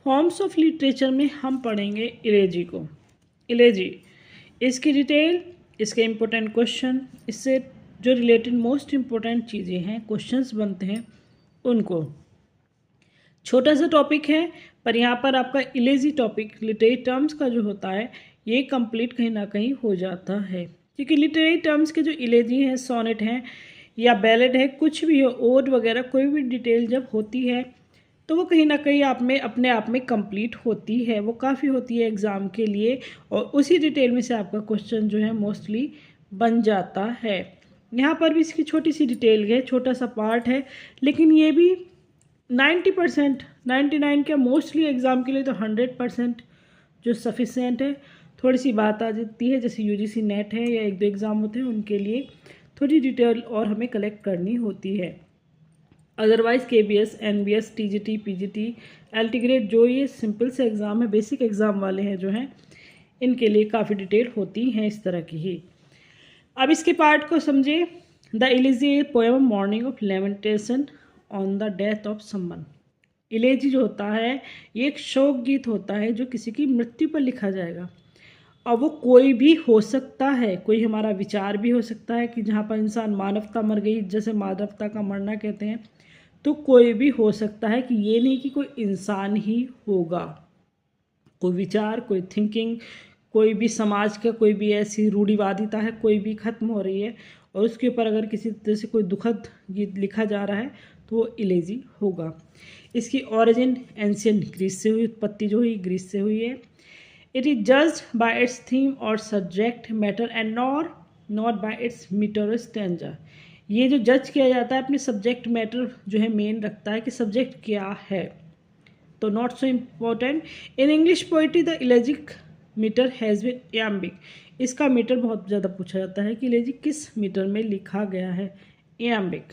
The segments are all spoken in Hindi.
फॉर्म्स ऑफ लिटरेचर में हम पढ़ेंगे इलेजी को। इलेजी, इसकी डिटेल, इसके इम्पोर्टेंट क्वेश्चन, इससे जो रिलेटेड मोस्ट इम्पोर्टेंट चीज़ें हैं, क्वेश्चंस बनते हैं उनको। छोटा सा टॉपिक है पर यहाँ पर आपका इलेजी टॉपिक लिटरेरी टर्म्स का जो होता है ये कंप्लीट कहीं ना कहीं हो जाता है, क्योंकि लिटरेरी टर्म्स के जो इलेजी हैं, सोनेट हैं या बैलेड है, कुछ भी हो, ओड वगैरह कोई भी डिटेल जब होती है तो वो कहीं ना कहीं आप में अपने आप में कंप्लीट होती है, वो काफ़ी होती है एग्ज़ाम के लिए, और उसी डिटेल में से आपका क्वेश्चन जो है मोस्टली बन जाता है। यहाँ पर भी इसकी छोटी सी डिटेल है, छोटा सा पार्ट है, लेकिन ये भी 90%, 99 क्या मोस्टली एग्ज़ाम के लिए तो 100% जो सफिशेंट है। थोड़ी सी बात आ जाती है, जैसे यूजीसी नेट है या एक दो एग्ज़ाम होते हैं उनके लिए थोड़ी डिटेल और हमें कलेक्ट करनी होती है। Otherwise KBS, NBS, TGT, PGT, LT grade जो ये सिंपल से एग्ज़ाम है, बेसिक एग्ज़ाम वाले हैं जो हैं, इनके लिए काफ़ी डिटेल होती हैं इस तरह की ही। अब इसके पार्ट को समझे। The इलेजी poem morning of lamentation on the death of someone. इलेजी जो होता है ये एक शोक गीत होता है जो किसी की मृत्यु पर लिखा जाएगा, और वो कोई भी हो सकता है, कोई हमारा विचार भी हो सकता है कि जहाँ पर इंसान, मानवता मर गई, जैसे मानवता का मरना कहते हैं, तो कोई भी हो सकता है कि ये नहीं कि कोई इंसान ही होगा। कोई विचार, कोई थिंकिंग, कोई भी समाज का कोई भी ऐसी रूढ़िवादिता है, कोई भी ख़त्म हो रही है और उसके ऊपर अगर किसी तरह से कोई दुखद गीत लिखा जा रहा है तो वो इलेजी होगा। इसकी ओरिजिन एंशियंट ग्रीस से हुई, उत्पत्ति जो हुई ग्रीस से हुई है। It is judged by its theme और subject matter and not by its metre stanza. ये जो जज किया जाता है अपने सब्जेक्ट मैटर जो है मेन रखता है कि सब्जेक्ट क्या है, तो not so important. In English poetry the elegiac metre has been iambic. इसका मीटर बहुत ज़्यादा पूछा जाता है कि इलेजी किस मीटर में लिखा गया है, iambic.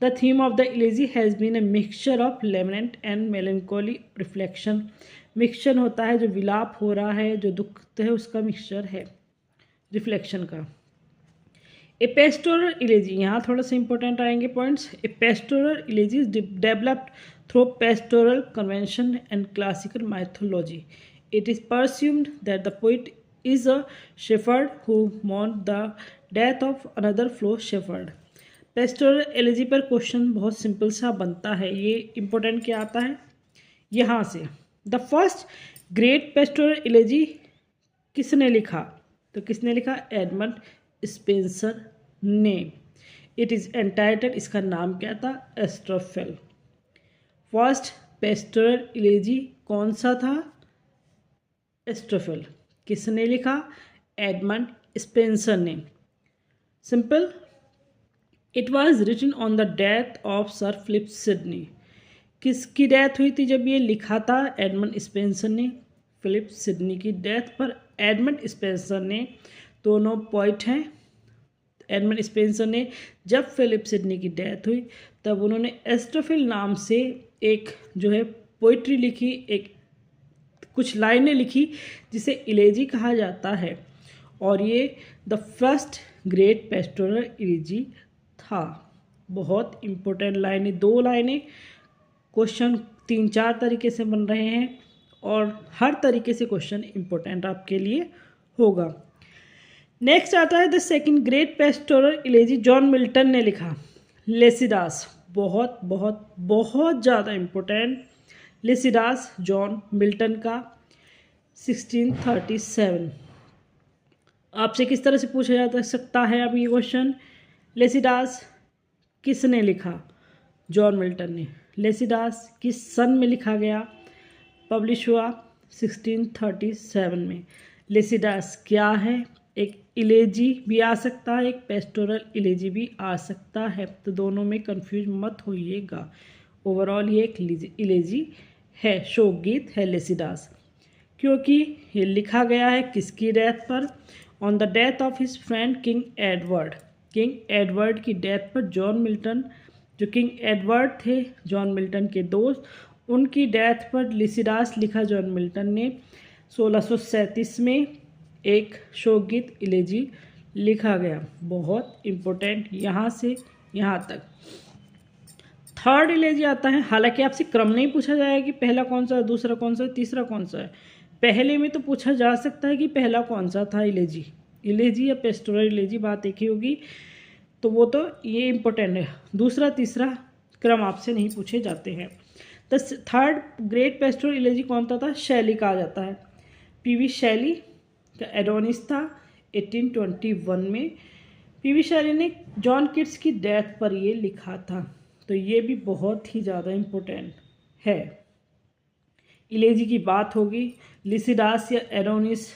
The theme of the elegy has been a mixture of lament and melancholy reflection. Mixture होता है जो विलाप हो रहा है, जो दुख है, उसका मिक्सचर है रिफ्लेक्शन का। ए पेस्टोरल इलेजी, यहाँ थोड़ा सा इंपॉर्टेंट आएंगे points. A pastoral elegy is developed through pastoral convention and classical mythology. It is presumed that the poet is a shepherd who mourn the death of another fellow shepherd. Pastoral elegy पर क्वेश्चन बहुत सिंपल सा बनता है, ये इंपॉर्टेंट क्या आता है यहाँ से। द फर्स्ट ग्रेट पेस्टोरल इलेजी किसने लिखा, तो किसने लिखा, एडमंड स्पेंसर ने। इट इज़ एंटाइटल्ड, इसका नाम क्या था, एस्ट्रोफेल। फर्स्ट पेस्टोरल इलेजी कौन सा था, एस्ट्रोफेल। किसने लिखा, एडमंड स्पेंसर ने। Simple, it was written on the death of sir Philip Sidney. किसकी डेथ हुई थी जब ये लिखा था, एडमंड स्पेंसर ने। फिलिप सिडनी की डेथ पर एडमंड स्पेंसर ने, दोनों पॉइंट हैं। एडमंड स्पेंसर ने जब फिलिप सिडनी की डेथ हुई तब उन्होंने एस्ट्रोफिल नाम से एक जो है पोइट्री लिखी, एक कुछ लाइनें लिखी जिसे इलेजी कहा जाता है, और ये द फर्स्ट ग्रेट पेस्टोरल इलेजी था। बहुत इम्पोर्टेंट लाइनें, 2 लाइनें, क्वेश्चन 3-4 तरीके से बन रहे हैं और हर तरीके से क्वेश्चन इम्पोर्टेंट आपके लिए होगा। नेक्स्ट आता है the second great pastoral इलेजी, John Milton ने लिखा। लेसिडास, बहुत बहुत बहुत ज़्यादा इम्पोर्टेंट, लेसिडास जॉन मिल्टन का 1637। आपसे किस तरह से पूछा जा सकता है अब ये क्वेश्चन, लेसिडास किसने लिखा, जॉन मिल्टन ने। लेसिडास किस सन में लिखा गया, पब्लिश हुआ 1637 में। लेसिडास क्या है, एक इलेजी भी आ सकता है, एक पेस्टोरल इलेजी भी आ सकता है, तो दोनों में कंफ्यूज मत होइएगा। ओवरऑल ये एक इलेजी है, शोक गीत है लेसिडास, क्योंकि ये लिखा गया है किसकी डेथ पर, on the death of his friend king Edward. King Edward की डेथ पर जॉन मिल्टन, जो किंग एडवर्ड थे जॉन मिल्टन के दोस्त, उनकी डेथ पर लेसिडास लिखा जॉन मिल्टन ने। 1637 में एक शोक गीत इलेजी लिखा गया। बहुत इम्पोर्टेंट यहाँ से यहाँ तक। थर्ड इलेजी आता है, हालांकि आपसे क्रम नहीं पूछा जाएगा कि पहला कौन सा है, दूसरा कौन सा है, तीसरा कौन सा है। पहले में तो पूछा जा सकता है कि पहला कौन सा था इलेजी, इलेजी या पेस्टोरल इलेजी, बात एक ही होगी, तो वो तो ये इम्पोर्टेंट है। दूसरा तीसरा क्रम आपसे नहीं पूछे जाते हैं। द थर्ड ग्रेट पेस्टोरल इलेजी कौन था? शैली कहा जाता है। पीवी शैली का एडोनिस था 1821 में। पीवी शैली ने जॉन किट्स की डेथ पर ये लिखा था, तो ये भी बहुत ही ज़्यादा इम्पोर्टेंट है। इलेजी की बात होगी, लिसिडास या एडोनिस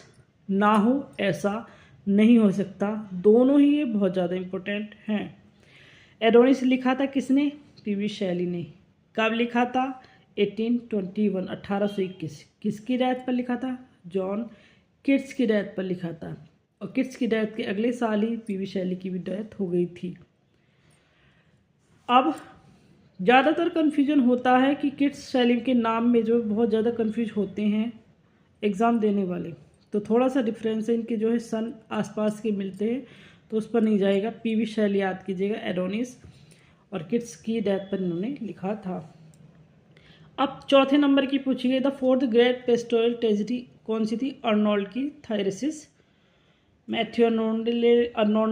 ना हो ऐसा नहीं हो सकता, दोनों ही ये बहुत ज़्यादा इम्पोर्टेंट हैं। एडोनिस लिखा था किसने? पीवी शैली ने। कब लिखा था? 1821 1821। किसकी डेथ पर लिखा था? जॉन किट्स की डेथ पर लिखा था, और किट्स की डेथ के अगले साल ही पीवी शैली की भी डेथ हो गई थी। अब ज़्यादातर कन्फ्यूजन होता है कि किट्स शैली के नाम में जो बहुत ज़्यादा कन्फ्यूज होते हैं एग्ज़ाम देने वाले, तो थोड़ा सा डिफरेंस है इनके जो है सन आसपास के मिलते हैं, तो उस पर नहीं जाएगा। पीवी शैली याद कीजिएगा, एडोनिस, और किट्स की डेथ पर इन्होंने लिखा था। अब चौथे नंबर की पूछी गई, the fourth great pastoral tragedy कौन सी थी? अर्नोल्ड की थायरेसिस। मैथ्यू अर्नोल्ड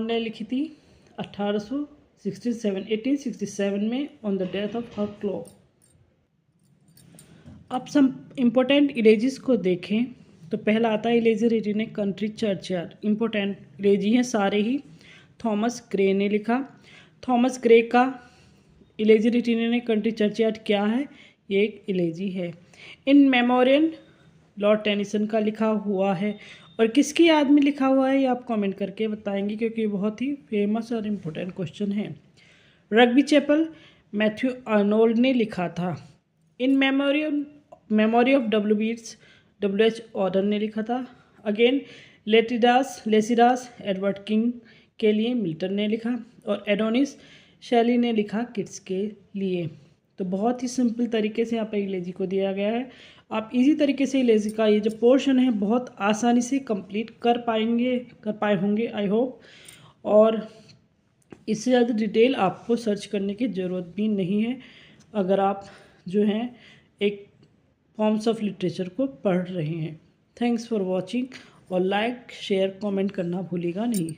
ने लिखी थी 1867 में on the death of her claw. अब सम इम्पोर्टेंट इलेजिस को देखें, तो पहला आता है elegy written in country churchyard. Important elegy हैं सारे ही। थॉमस ग्रे ने लिखा। थॉमस ग्रे का elegy written in country churchyard क्या है? ये एक इलेजी है। इन मेमोरियल लॉर्ड टेनिसन का लिखा हुआ है, और किसकी याद में लिखा हुआ है ये आप कमेंट करके बताएंगे, क्योंकि ये बहुत ही फेमस और इम्पोर्टेंट क्वेश्चन है। रग्बी चैपल मैथ्यू अर्नोल्ड ने लिखा था। In memory of WH order ने लिखा था। अगेन लेसिडास एडवर्ड किंग के लिए मिल्टन ने लिखा, और एडोनिस शैली ने लिखा किट्स के लिए। तो बहुत ही सिंपल तरीके से यहाँ पर इलेजी को दिया गया है। आप इजी तरीके से इलेजी का ये जो पोर्शन है बहुत आसानी से कंप्लीट कर पाए होंगे आई होप। और इससे ज़्यादा डिटेल आपको सर्च करने की ज़रूरत भी नहीं है, अगर आप जो हैं एक फॉर्म्स ऑफ लिटरेचर को पढ़ रहे हैं। थैंक्स फॉर वॉचिंग, और लाइक शेयर कमेंट करना भूलिएगा नहीं।